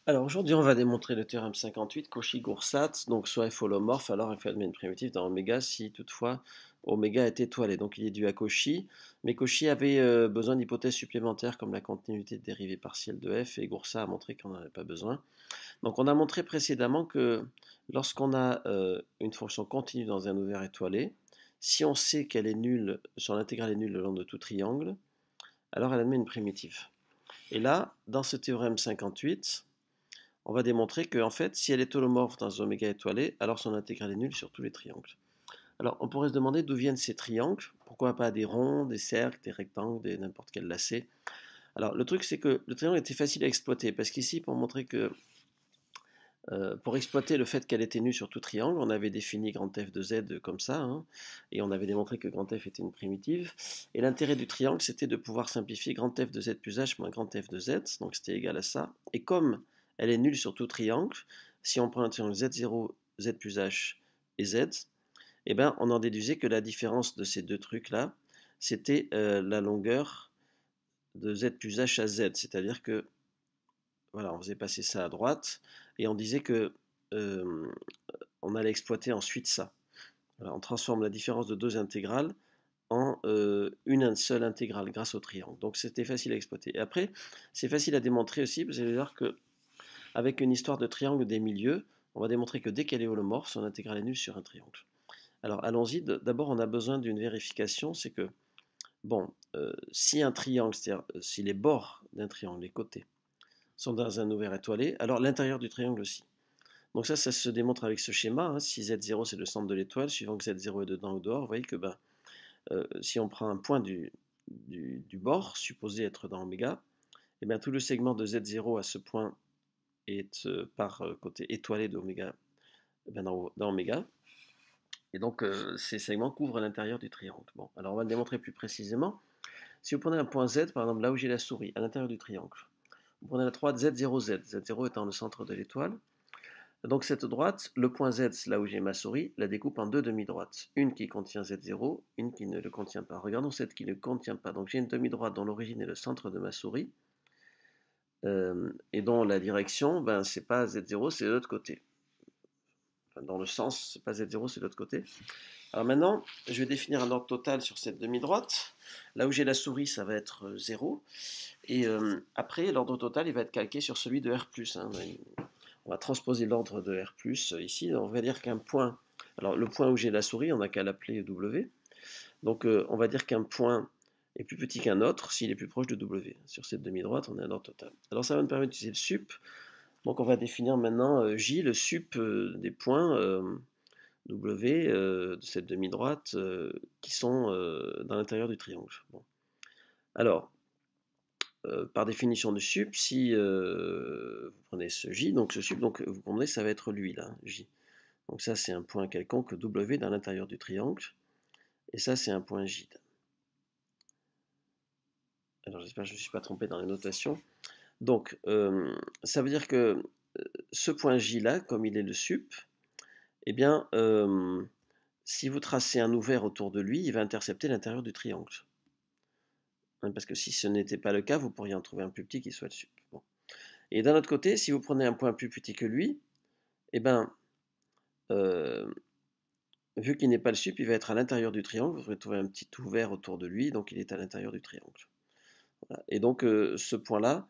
Alors aujourd'hui, on va démontrer le théorème 58, Cauchy-Goursat, donc soit f holomorphe, alors f admet une primitive dans oméga si toutefois oméga est étoilé. Donc il est dû à Cauchy, mais Cauchy avait besoin d'hypothèses supplémentaires comme la continuité de dérivée partielle de f, et Goursat a montré qu'on n'en avait pas besoin. Donc on a montré précédemment que lorsqu'on a une fonction continue dans un ouvert étoilé, si on sait qu'elle est nulle, son intégrale est nulle le long de tout triangle, alors elle admet une primitive. Et là, dans ce théorème 58, on va démontrer que en fait, si elle est holomorphe dans un oméga étoilé, alors son intégrale est nulle sur tous les triangles. Alors, on pourrait se demander d'où viennent ces triangles. Pourquoi pas des ronds, des cercles, des rectangles, n'importe quel lacet. Alors, le truc, c'est que le triangle était facile à exploiter, parce qu'ici, pour montrer que, pour exploiter le fait qu'elle était nulle sur tout triangle, on avait défini grand F de Z comme ça, hein, et on avait démontré que grand F était une primitive. Et l'intérêt du triangle, c'était de pouvoir simplifier grand F de Z plus H moins grand F de Z, donc c'était égal à ça. Et comme elle est nulle sur tout triangle, si on prend un triangle Z0, Z plus H et Z, eh ben, on en déduisait que la différence de ces deux trucs-là, c'était la longueur de Z plus H à Z, c'est-à-dire que voilà, on faisait passer ça à droite, et on disait que on allait exploiter ensuite ça. Voilà, on transforme la différence de deux intégrales en une seule intégrale grâce au triangle. Donc c'était facile à exploiter. Et après, c'est facile à démontrer aussi, vous allez voir que avec une histoire de triangle des milieux, on va démontrer que dès qu'elle est holomorphe, son intégrale est nulle sur un triangle. Alors allons-y, d'abord on a besoin d'une vérification, c'est que, bon, si un triangle, c'est-à-dire si les bords d'un triangle, les côtés, sont dans un ouvert étoilé, alors l'intérieur du triangle aussi. Donc ça se démontre avec ce schéma, hein. Si Z0 c'est le centre de l'étoile, suivant que Z0 est dedans ou dehors, vous voyez que si on prend un point du bord, supposé être dans oméga, et bien tout le segment de Z0 à ce point est par côté étoilé d'oméga dans oméga. Et donc ces segments couvrent l'intérieur du triangle. Bon, alors on va le démontrer plus précisément. Si vous prenez un point Z, par exemple là où j'ai la souris, à l'intérieur du triangle, vous prenez la droite Z0Z, Z0 étant le centre de l'étoile. Donc cette droite, le point Z, là où j'ai ma souris, la découpe en deux demi-droites. Une qui contient Z0, une qui ne le contient pas. Regardons cette qui ne contient pas. Donc j'ai une demi-droite dont l'origine est le centre de ma souris, et dont la direction, ben, c'est pas Z0, c'est de l'autre côté. Enfin, dans le sens, c'est pas Z0, c'est de l'autre côté. Alors maintenant, je vais définir un ordre total sur cette demi-droite. Là où j'ai la souris, ça va être 0. Et après, l'ordre total, il va être calqué sur celui de R+. Hein. On va transposer l'ordre de R+, ici. On va dire qu'un point... Alors, le point où j'ai la souris, on n'a qu'à l'appeler W. Donc, on va dire qu'un point est plus petit qu'un autre s'il est plus proche de W. Sur cette demi-droite, on a un ordre total. Alors, ça va nous permettre d'utiliser le sup. Donc, on va définir maintenant J, le sup des points... W de cette demi-droite qui sont dans l'intérieur du triangle. Bon. Alors, par définition de sup, si vous prenez ce J, donc ce sup, donc vous comprenez, ça va être lui là, J. Donc ça c'est un point quelconque W dans l'intérieur du triangle, et ça c'est un point J. Alors j'espère que je ne me suis pas trompé dans les notations. Donc ça veut dire que ce point J là, comme il est le sup, eh bien si vous tracez un ouvert autour de lui, il va intercepter l'intérieur du triangle. Parce que si ce n'était pas le cas, vous pourriez en trouver un plus petit qui soit le sup. Bon. Et d'un autre côté, si vous prenez un point plus petit que lui, eh ben, vu qu'il n'est pas le sup, il va être à l'intérieur du triangle. Vous allez trouver un petit ouvert autour de lui, donc il est à l'intérieur du triangle. Voilà. Et donc ce point-là,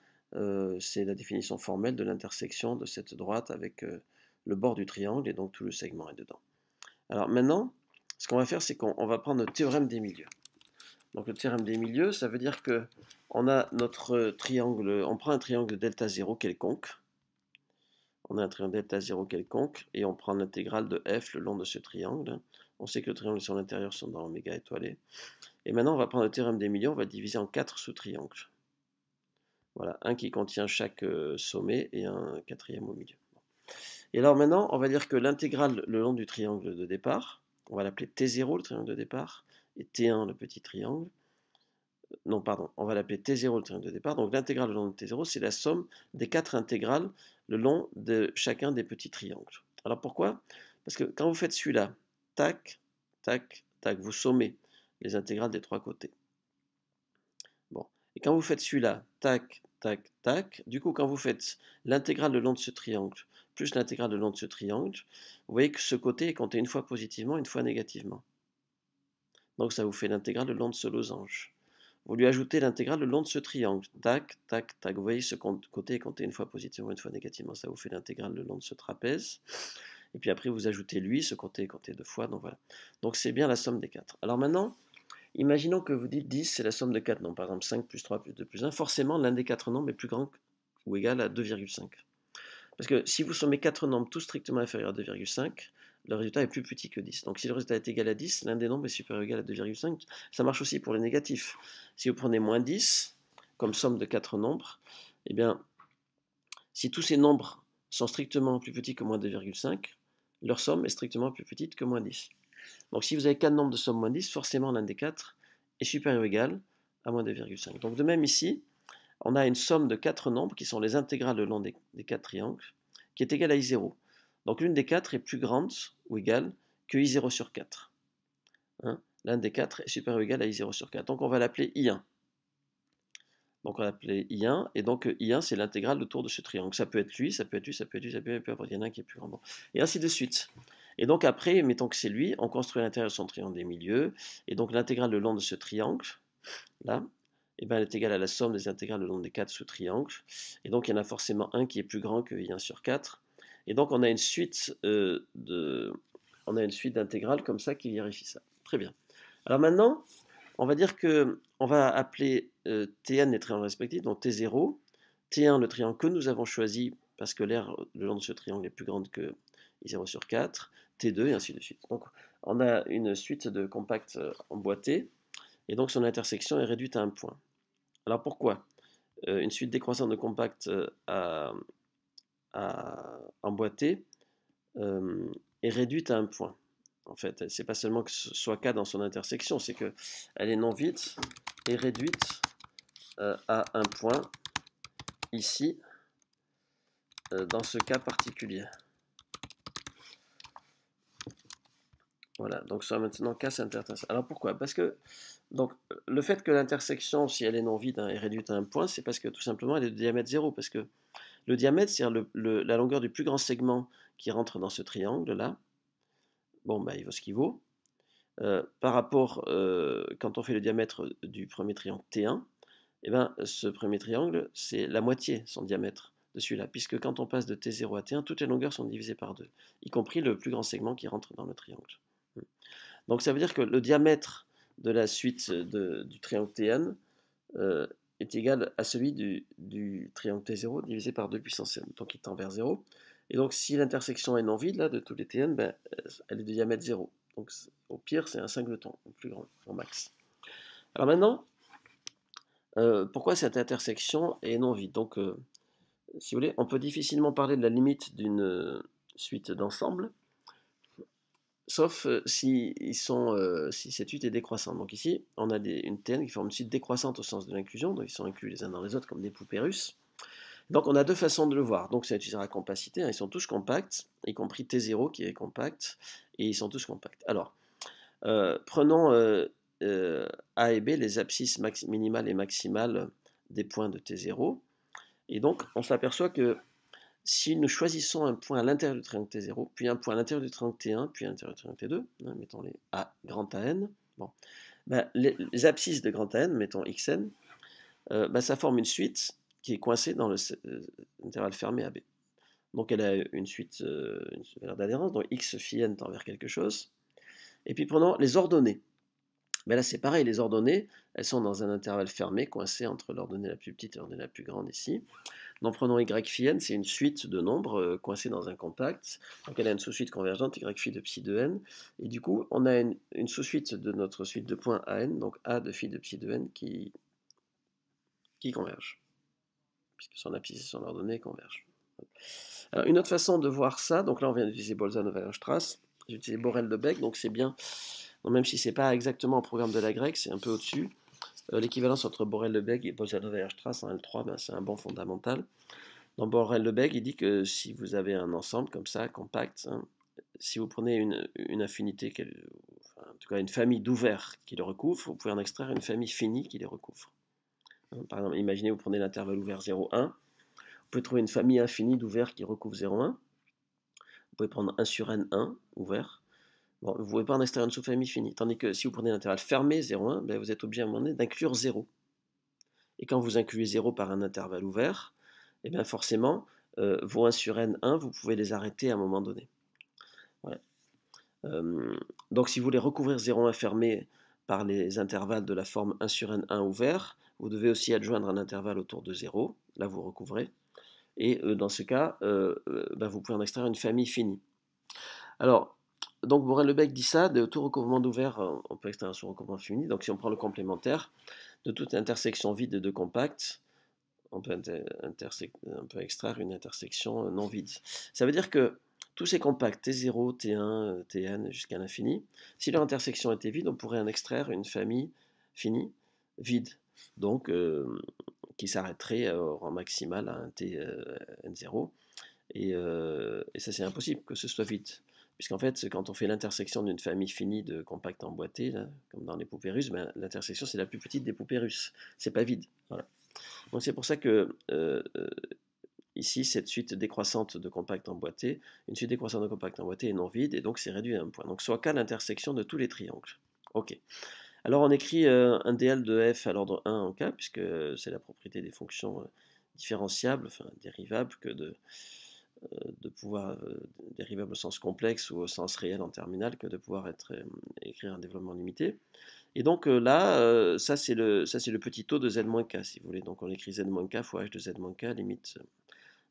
c'est la définition formelle de l'intersection de cette droite avec le bord du triangle, et donc tout le segment est dedans. Alors maintenant, ce qu'on va faire, c'est qu'on va prendre le théorème des milieux. Donc le théorème des milieux, ça veut dire que on a notre triangle, on prend un triangle delta 0 quelconque. On a un triangle delta 0 quelconque et on prend l'intégrale de f le long de ce triangle. On sait que le triangle sur l'intérieur sont dans oméga étoilé. Et maintenant, on va prendre le théorème des milieux, on va diviser en 4 sous-triangles. Voilà, un qui contient chaque sommet et un quatrième au milieu. Et alors maintenant, on va dire que l'intégrale le long du triangle de départ, on va l'appeler T0, le triangle de départ, et T1, le petit triangle. Non, pardon, on va l'appeler T0 le triangle de départ. Donc l'intégrale le long de T0, c'est la somme des 4 intégrales le long de chacun des petits triangles. Alors pourquoi? Parce que quand vous faites celui-là, tac, tac, tac, vous sommez les intégrales des trois côtés. Bon. Et quand vous faites celui-là, tac, tac, tac. Du coup, quand vous faites l'intégrale le long de ce triangle, plus l'intégrale le long de ce triangle, vous voyez que ce côté est compté une fois positivement, une fois négativement. Donc ça vous fait l'intégrale le long de ce losange. Vous lui ajoutez l'intégrale le long de ce triangle. Tac, tac, tac. Vous voyez, ce côté est compté une fois positivement, une fois négativement. Ça vous fait l'intégrale le long de ce trapèze. Et puis après, vous ajoutez lui, ce côté est compté deux fois. Donc voilà. Donc c'est bien la somme des 4. Alors maintenant, imaginons que vous dites 10, c'est la somme de 4 nombres. Par exemple, 5 plus 3 plus 2 plus 1. Forcément, l'un des 4 nombres est plus grand ou égal à 2,5. Parce que si vous sommez 4 nombres tous strictement inférieurs à 2,5, le résultat est plus petit que 10. Donc si le résultat est égal à 10, l'un des nombres est supérieur ou égal à 2,5. Ça marche aussi pour les négatifs. Si vous prenez moins 10 comme somme de 4 nombres, eh bien, si tous ces nombres sont strictement plus petits que moins 2,5, leur somme est strictement plus petite que moins 10. Donc si vous avez 4 nombres de somme moins 10, forcément l'un des 4 est supérieur ou égal à moins 2,5. Donc de même ici, on a une somme de 4 nombres qui sont les intégrales le long des 4 triangles, qui est égale à I0. Donc l'une des 4 est plus grande ou égale que I0 sur 4. Hein, l'un des 4 est supérieur ou égal à I0 sur 4. Donc on va l'appeler I1. Donc on va l'appeler I1, et donc I1 c'est l'intégrale autour de ce triangle. Ça peut être lui, ça peut être lui, ça peut être lui, ça peut être lui, il y en a un qui est plus grand. Bon. Et ainsi de suite. Et donc après, mettons que c'est lui, on construit l'intérieur de son triangle des milieux, et donc l'intégrale le long de ce triangle, là, et ben, elle est égale à la somme des intégrales le long des 4 sous-triangles. Et donc il y en a forcément un qui est plus grand que I1 sur 4. Et donc on a une suite d'intégrales comme ça qui vérifie ça. Très bien. Alors maintenant, on va dire que on va appeler Tn les triangles respectifs, donc T0, T1 le triangle que nous avons choisi parce que l'aire le long de ce triangle est plus grande que I0 sur 4, T2 et ainsi de suite. Donc on a une suite de compacts emboîtés et donc son intersection est réduite à un point. Alors pourquoi une suite décroissante de compacts emboîtés est réduite à un point? En fait, c'est pas seulement que ce soit K dans son intersection, c'est qu'elle est non vide et réduite à un point ici, dans ce cas particulier. Voilà, donc ça maintenant K c'est intersection. Alors pourquoi? Parce que donc, le fait que l'intersection, si elle est non vide, hein, est réduite à un point, c'est parce que tout simplement elle est de diamètre 0. Parce que le diamètre, c'est-à-dire la longueur du plus grand segment qui rentre dans ce triangle-là, bon, bah, il vaut ce qu'il vaut. Par rapport, quand on fait le diamètre du premier triangle T1, eh ben, ce premier triangle, c'est la moitié son diamètre de celui-là, puisque quand on passe de T0 à T1, toutes les longueurs sont divisées par 2, y compris le plus grand segment qui rentre dans le triangle. Donc ça veut dire que le diamètre de la suite du triangle Tn est égal à celui du triangle T0 divisé par 2 puissance n, donc il tend vers 0. Et donc si l'intersection est non vide, là, de tous les Tn, ben, elle est de diamètre 0. Donc au pire, c'est un singleton, au plus grand, au max. Alors maintenant, pourquoi cette intersection est non vide? Donc, si vous voulez, on peut difficilement parler de la limite d'une suite d'ensemble, sauf si cette suite est décroissante. Donc ici, on a une Tn qui forme une suite décroissante au sens de l'inclusion, donc ils sont inclus les uns dans les autres comme des poupées russes. Donc on a deux façons de le voir. Donc ça utilisera la compacité, hein, ils sont tous compacts, y compris T0 qui est compact, et ils sont tous compacts. Alors, prenons A et B, les abscisses minimales et maximales des points de T0, et donc on s'aperçoit que si nous choisissons un point à l'intérieur du triangle T0, puis un point à l'intérieur du triangle T1, puis à l'intérieur du triangle T2, hein, mettons les A grand AN, bon, ben, les abscisses de grand AN, mettons XN, ben, ça forme une suite qui est coincée dans l'intervalle fermé AB. Donc elle a une suite une valeur d'adhérence, donc X phi n tend vers quelque chose. Et puis prenons les ordonnées. Mais là c'est pareil, les ordonnées, elles sont dans un intervalle fermé, coincé entre l'ordonnée la plus petite et l'ordonnée la plus grande ici. Donc prenons y phi n, c'est une suite de nombres coincés dans un compact. Donc elle a une sous-suite convergente, y phi de psi de n. Et du coup, on a une sous-suite de notre suite de points an, donc a de phi de psi de n qui converge. Puisque son abscisse et son ordonnée convergent. Alors, une autre façon de voir ça, donc là on vient d'utiliser Bolzano-Weierstrass, j'ai utilisé Borel-Lebesgue, donc c'est bien, donc même si c'est pas exactement au programme de la grecque, c'est un peu au-dessus. L'équivalence entre Borel-Lebesgue et Bolzano-Weierstrass en L3, ben, c'est un bon fondamental. Dans Borel-Lebesgue, il dit que si vous avez un ensemble comme ça, compact, hein, si vous prenez une infinité, enfin, en tout cas une famille d'ouverts qui le recouvre, vous pouvez en extraire une famille finie qui les recouvre. Hein. Par exemple, imaginez vous prenez l'intervalle ouvert 0, 1. Vous pouvez trouver une famille infinie d'ouverts qui recouvre 0, 1. Vous pouvez prendre 1 sur n1 ouvert. Bon, vous ne pouvez pas en extraire une sous-famille finie. Tandis que si vous prenez l'intervalle fermé 0, 1, ben vous êtes obligé à un moment donné d'inclure 0. Et quand vous incluez 0 par un intervalle ouvert, et bien forcément, vos 1 sur n1, vous pouvez les arrêter à un moment donné. Voilà. Donc si vous voulez recouvrir 0,1 fermé par les intervalles de la forme 1 sur n1 ouvert, vous devez aussi adjoindre un intervalle autour de 0, là vous recouvrez, et dans ce cas, ben vous pouvez en extraire une famille finie. Alors, donc Borel-Lebec dit ça, de tout recouvrement d'ouvert, on peut extraire un sous-recouvrement fini, donc si on prend le complémentaire, de toute intersection vide de deux compacts, on peut extraire une intersection non vide. Ça veut dire que tous ces compacts, T0, T1, Tn jusqu'à l'infini, si leur intersection était vide, on pourrait en extraire une famille finie, vide, donc qui s'arrêterait au rang maximal à un T n0, et ça c'est impossible que ce soit vide. Puisqu'en fait, quand on fait l'intersection d'une famille finie de compacts emboîtés, là, comme dans les poupées russes, ben, l'intersection c'est la plus petite des poupées russes. C'est pas vide. Voilà. Donc c'est pour ça que ici, cette suite décroissante de compacts emboîtés, une suite décroissante de compacts emboîtés est non vide, et donc c'est réduit à un point. Donc soit K l'intersection de tous les triangles. Ok. Alors on écrit un dl de f à l'ordre 1 en K, puisque c'est la propriété des fonctions différenciables, enfin dérivables, que de pouvoir, dérivable au sens complexe ou au sens réel en terminale, que de pouvoir écrire un développement limité. Et donc là, ça c'est le petit taux de z-k, si vous voulez. Donc on écrit z-k fois h de z-k, limite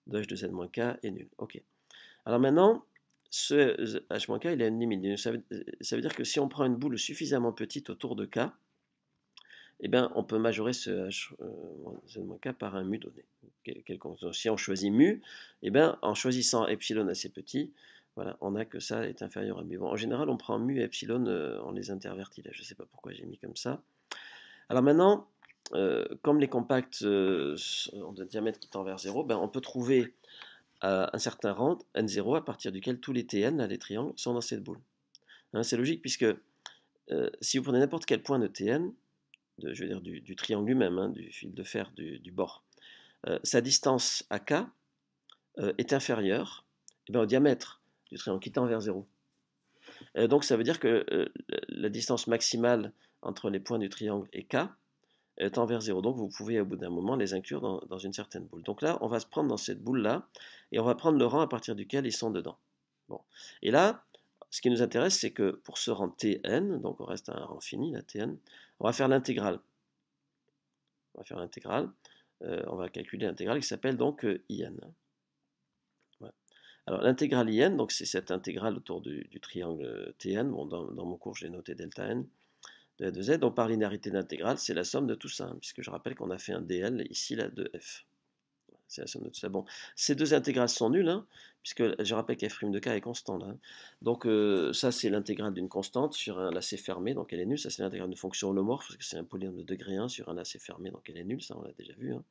de h de z-k est nul. Ok. Alors maintenant, ce h-k, il a une limite. Ça veut dire que si on prend une boule suffisamment petite autour de k, eh bien, on peut majorer ce h z-k par un mu donné. Si on choisit mu, eh bien, en choisissant epsilon assez petit, voilà, on a que ça est inférieur à mu. Bon, en général, on prend mu et epsilon, on les intervertit là. Je ne sais pas pourquoi j'ai mis comme ça. Alors maintenant, comme les compacts ont un diamètre qui tend vers 0, ben, on peut trouver un certain rang, n0, à partir duquel tous les Tn, là, les triangles, sont dans cette boule. Hein, c'est logique puisque si vous prenez n'importe quel point de Tn, je veux dire du triangle lui-même, hein, du fil de fer du bord, sa distance à k est inférieure au diamètre du triangle qui tend vers 0. Donc ça veut dire que la distance maximale entre les points du triangle et k tend vers 0. Donc vous pouvez au bout d'un moment les inclure dans une certaine boule. Donc là, on va se prendre dans cette boule-là et on va prendre le rang à partir duquel ils sont dedans. Bon. Et là, ce qui nous intéresse, c'est que pour ce rang Tn, donc on reste à un rang fini, la Tn, on va faire l'intégrale. On va faire l'intégrale. On va calculer l'intégrale qui s'appelle donc In. Voilà. Alors l'intégrale In, donc c'est cette intégrale autour du triangle Tn. Bon, dans mon cours, j'ai noté delta n de f de z. Donc par linéarité d'intégrale, c'est la somme de tout ça, hein, puisque je rappelle qu'on a fait un dl ici là de f. C'est la somme de tout ça. Bon, ces deux intégrales sont nulles, hein, puisque je rappelle qu'f' de k est constante. Hein. Donc ça, c'est l'intégrale d'une constante sur un lacet fermé, donc elle est nulle. Ça, c'est l'intégrale d'une fonction holomorphe, parce que c'est un polynôme de degré 1 sur un lacet fermé, donc elle est nulle. Ça, on l'a déjà vu. Hein.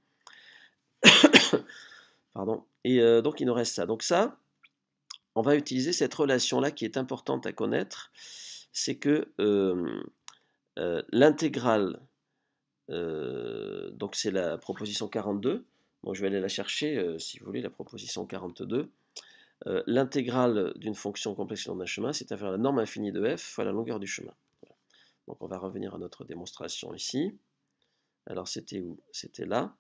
Pardon. Et donc, il nous reste ça. Donc ça, on va utiliser cette relation-là qui est importante à connaître. C'est que l'intégrale, donc c'est la proposition 42. Bon, je vais aller la chercher, si vous voulez, la proposition 42. L'intégrale d'une fonction complexe le long d'un chemin, c'est à faire la norme infinie de f fois la longueur du chemin. Voilà. Donc on va revenir à notre démonstration ici. Alors c'était où? C'était là.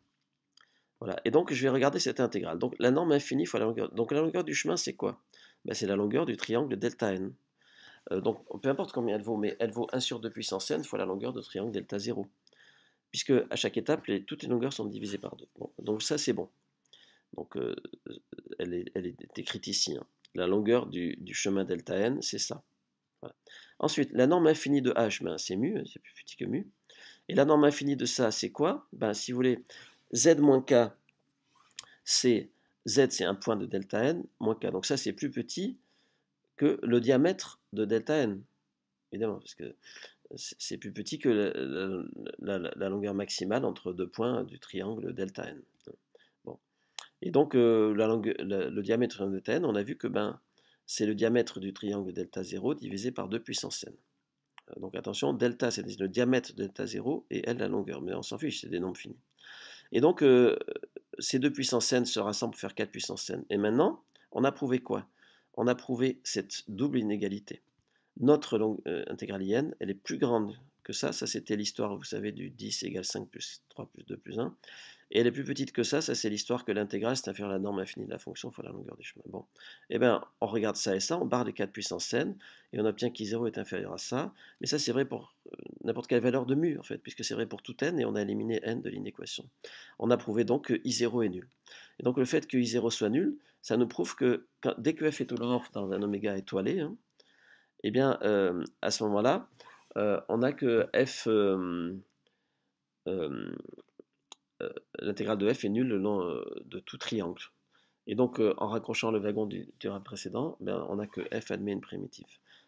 Voilà. Et donc je vais regarder cette intégrale. Donc la norme infinie fois la longueur. Donc la longueur du chemin, c'est quoi? Ben, c'est la longueur du triangle delta n. Donc peu importe combien elle vaut, mais elle vaut 1 sur 2 puissance n fois la longueur du triangle delta 0. Puisque à chaque étape, toutes les longueurs sont divisées par 2. Bon, donc ça c'est bon. Donc elle est écrite ici. Hein. La longueur du chemin delta n, c'est ça. Voilà. Ensuite, la norme infinie de h, ben, c'est mu, c'est plus petit que mu. Et la norme infinie de ça, c'est quoi? Ben, si vous voulez, z moins k, c'est z, c'est un point de delta n, moins k. Donc ça, c'est plus petit que le diamètre de delta n, évidemment, parce que c'est plus petit que la longueur maximale entre deux points du triangle delta n. Bon. Et donc, le diamètre de delta n, on a vu que ben, c'est le diamètre du triangle delta 0 divisé par 2 puissance n. Donc attention, delta c'est le diamètre de delta 0 et L la longueur, mais on s'en fiche, c'est des nombres finis. Et donc, ces deux puissances n se rassemblent pour faire 4 puissance n. Et maintenant, on a prouvé quoi? On a prouvé cette double inégalité. Notre intégrale IN, elle est plus grande que ça c'était l'histoire, vous savez, du 10 égale 5 plus 3 plus 2 plus 1. Et elle est plus petite que ça c'est l'histoire que l'intégrale, c'est inférieur à la norme infinie de la fonction fois la longueur du chemin. Bon, eh bien, on regarde ça et ça, on barre les 4 puissance n, et on obtient qu'I0 est inférieur à ça. Mais ça, c'est vrai pour n'importe quelle valeur de mu, en fait, puisque c'est vrai pour tout n, et on a éliminé n de l'inéquation. On a prouvé donc que I0 est nul. Et donc, le fait que I0 soit nul, ça nous prouve que dès que f est holomorphe dans un oméga étoilé, hein, eh bien, à ce moment-là, on a que f, l'intégrale de f est nulle le long de tout triangle. Et donc, en raccrochant le wagon du théorème précédent, ben, on a que f admet une primitive.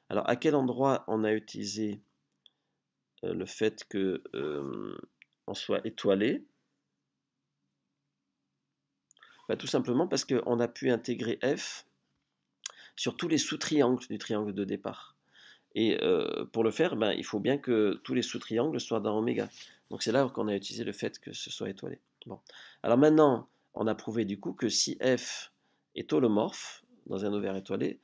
Alors, à quel endroit on a utilisé le fait que on soit étoilé? Ben, tout simplement parce qu'on a pu intégrer f sur tous les sous-triangles du triangle de départ. Et pour le faire, ben, il faut bien que tous les sous-triangles soient dans oméga. Donc c'est là qu'on a utilisé le fait que ce soit étoilé. Bon. Alors maintenant, on a prouvé du coup que si f est holomorphe dans un ovaire étoilé,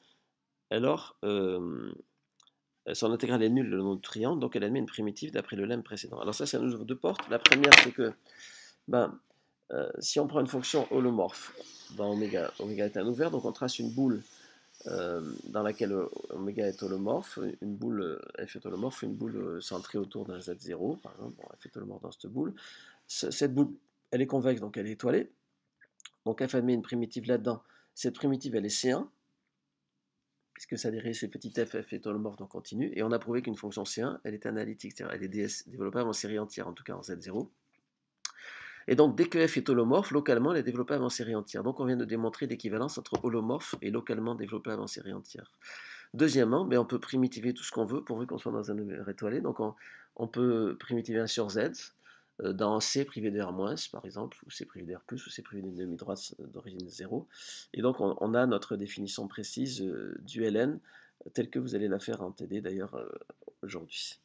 alors son intégrale est nulle le long du triangle, donc elle admet une primitive d'après le lemme précédent. Alors ça nous ouvre deux portes. La première, c'est que ben, si on prend une fonction holomorphe dans oméga, oméga est un ouvert, donc on trace une boule dans laquelle oméga est holomorphe, une boule f est holomorphe, une boule centrée autour d'un z0, par exemple, bon, f est holomorphe dans cette boule. Cette boule, elle est convexe, donc elle est étoilée. Donc f admet une primitive là-dedans. Cette primitive, elle est C1, puisque sa dérivée c'est petit f est holomorphe, donc continue. Et on a prouvé qu'une fonction C1, elle est analytique, c'est-à-dire elle est développable en série entière, en tout cas en z0. Et donc, dès que f est holomorphe, localement, elle est développable en série entière. Donc, on vient de démontrer l'équivalence entre holomorphe et localement développable en série entière. Deuxièmement, on peut primitiver tout ce qu'on veut pourvu qu'on soit dans un ovaire étoilé. Donc, on peut primitiver 1 sur z dans C privé de R-, par exemple, ou C privé de R+, ou C privé d'une demi-droite d'origine 0. Et donc, on a notre définition précise du Ln, telle que vous allez la faire en TD d'ailleurs aujourd'hui.